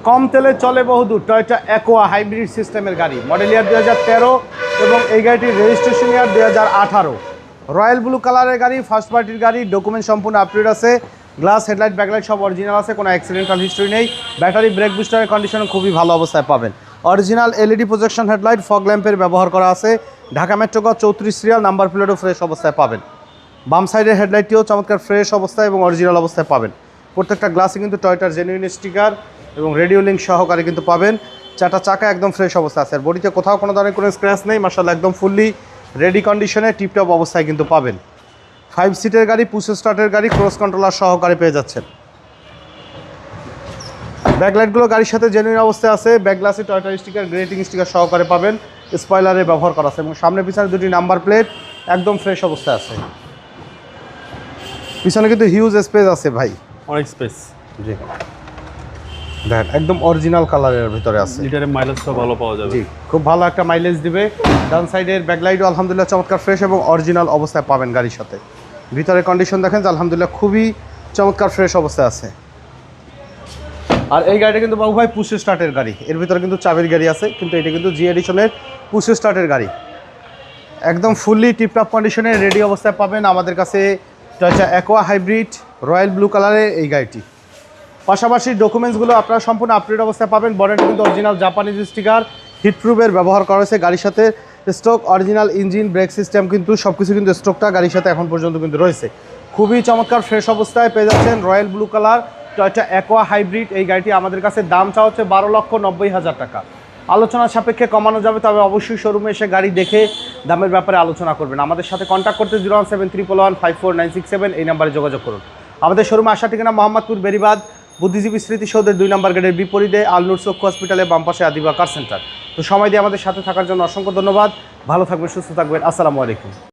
কম তেলে চলে বহুদূর টয়োটা অ্যাকোয়া হাইব্রিড সিস্টেমের গাড়ি, মডেল ইয়ার 2013 এবং এই গাড়িটির রেজিস্ট্রেশন ইয়ার 2018। রয়্যাল ব্লু কালারের গাড়ি, ফার্স্ট পার্টির গাড়ি, ডকুমেন্ট সম্পূর্ণ আপডেট আছে, গ্লাস হেডলাইট ব্যাকলাইট সব অরিজিনাল আছে, কোনো অ্যাক্সিডেন্টাল হিস্ট্রি নেই। ব্যাটারি ব্রেক বুস্টারের কন্ডিশন খুবই ভালো অবস্থায় পাবেন। Original LED projection headlight, fog ল্যাম্পের ব্যবহার করা আছে। ঢাকা মেট্রো গ 34 সিরিয়াল, নাম্বার প্লেটও ফ্রেশ অবস্থায় পাবেন। বাম সাইডের হেডলাইটটিও চমৎকার ফ্রেশ অবস্থায় এবং অরিজিনাল অবস্থায় পাবেন। প্রত্যেকটা গ্লাসে কিন্তু টয়োটার জেনুইন স্টিকার এবং রেডিও লিঙ্ক সহকারে কিন্তু পাবেন। চারটা চাকা একদম ফ্রেশ অবস্থা আছে, আর বডিতে কোথাও কোনো ধরনের কোনো স্ক্র্যাচ নেই, মাশাআল্লাহ একদম ফুললি রেডি কন্ডিশনে টিপটপ অবস্থায় কিন্তু পাবেন। 5 সিটের গাড়ি, পুশ স্টার্টের গাড়ি, ক্রস কন্ট্রোলার সহকারে পেয়ে যাচ্ছেন। ব্যাকলাইটগুলো গাড়ির সাথে জেনুইন অবস্থায় আছে, ব্যাক গ্লাসে টয়োটার স্টিকার গ্রেটিং স্টিকার সহকারে পাবেন, স্পয়লারে ব্যবহার করা আছে এবং সামনে পিছনে দুটি নাম্বার প্লেট একদম ফ্রেশ অবস্থায় আছে। পিছনে কিন্তু হিউজ স্পেস আছে ভাই, অনেক স্পেস। জি দেখেন একদম অরিজিনাল কালারের ভিতরে আছে। লিটারের মাইলেজটা ভালো পাওয়া যাবে। জি খুব ভালো একটা মাইলেজ দিবে। ডান সাইডের ব্যাকলাইটও আলহামদুলিল্লাহ চমৎকার ফ্রেশ এবং অরিজিনাল অবস্থায় পাবেন গাড়ির সাথে। ভিতরের কন্ডিশন দেখেন যে আলহামদুলিল্লাহ খুবই চমৎকার ফ্রেশ অবস্থায় আছে। আর এই গাড়িটা কিন্তু বাবু ভাই পুশ স্টার্টের গাড়ি, এর ভিতরে কিন্তু চাবির গাড়ি আছে, কিন্তু এটা কিন্তু জি এডিশনের পুশ স্টার্টের গাড়ি, একদম ফুললি টিপটপ কন্ডিশনে রেডি অবস্থায় পাবেন আমাদের কাছে Toyota aqua hybrid royal blue কালারের এই গাড়িটি। পাশাপাশি ডকুমেন্টসগুলো আপনারা সম্পূর্ণ আপডেট অবস্থায় পাবেন। বডিটা কিন্তু অরিজিনাল জাপানিজ স্টিকার, হিটপ্রুফের ব্যবহার করা হয়েছে। গাড়ির সাথে stock original engine, brake system কিন্তু সব কিছু কিন্তু স্টকটা গাড়ির সাথে এখন পর্যন্ত কিন্তু রয়েছে। খুবই চমৎকার ফ্রেশ অবস্থায় পেয়ে যাচ্ছেন royal blue colour Toyota aqua hybrid এই গাড়িটি। আমাদের কাছে দাম চা হচ্ছে 12,90,000 টাকা। আলোচনা সাপেক্ষে কমানো যাবে, তবে অবশ্যই শোরুমে এসে গাড়ি দেখে দামের ব্যাপারে আলোচনা করবেন। আমাদের সাথে কন্ট্যাক্ট করতে 01731154967 এই নাম্বারে যোগাযোগ করুন। আমাদের শোরুমে আসার ঠিকানা মোহাম্মদপুর বেরিবাদ বুদ্ধিজীবী স্মৃতিসৌধের 2 নম্বর গেটের বিপরীতে আলনুর চক্ষু হসপিটালের বাম পাশে আদিবা কার সেন্টার। তো সময় দিয়ে আমাদের সাথে থাকার জন্য অসংখ্য ধন্যবাদ। ভালো থাকবেন, সুস্থ থাকবেন। আসসালামু আলাইকুম।